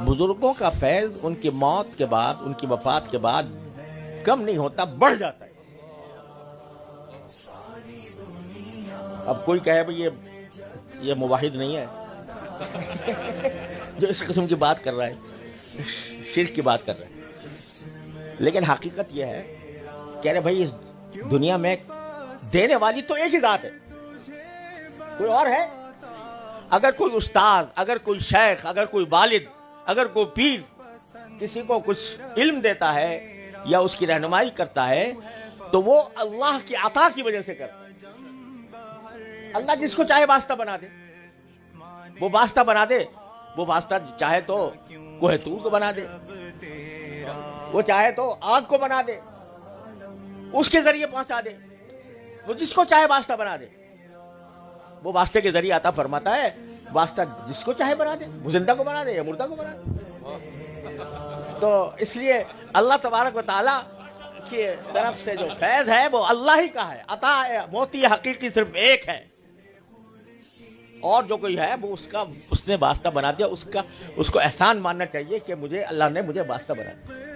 بزرگوں کا فیض ان کی موت کے بعد، ان کی وفات کے بعد کم نہیں ہوتا، بڑھ جاتا ہے۔ اب کوئی کہے بھئی یہ موحد نہیں ہے جو اس قسم کی بات کر رہا ہے، شرک کی بات کر رہا ہے، لیکن حقیقت یہ ہے کہہ رہے بھائی اس دنیا میں دینے والی تو ایک ہی ذات ہے، کوئی اور ہے؟ اگر کوئی استاد، اگر کوئی شیخ، اگر کوئی والد، اگر کوئی پیر کسی کو کچھ علم دیتا ہے یا اس کی رہنمائی کرتا ہے تو وہ اللہ کی عطا کی وجہ سے کرتا ہے۔ اللہ جس کو چاہے واسطہ بنا دے، وہ واسطہ بنا دے، وہ واسطہ چاہے تو کوہ طور کو بنا دے، وہ چاہے تو آگ کو بنا دے، اس کے ذریعے پہنچا دے، وہ جس کو چاہے واسطہ بنا دے، وہ واسطے کے ذریعے عطا فرماتا ہے۔ واسطہ جس کو چاہے بنا دے، وہ زندہ کو بنا دے یا مردہ کو بنا دے۔ تو اس لیے اللہ تبارک و تعالیٰ کی طرف سے جو فیض ہے وہ اللہ ہی کا ہے، عطا ہے، موتی حقیقی صرف ایک ہے، اور جو کوئی ہے وہ اس نے واسطہ بنا دیا، اس کو احسان ماننا چاہیے کہ اللہ نے مجھے واسطہ بنا دیا۔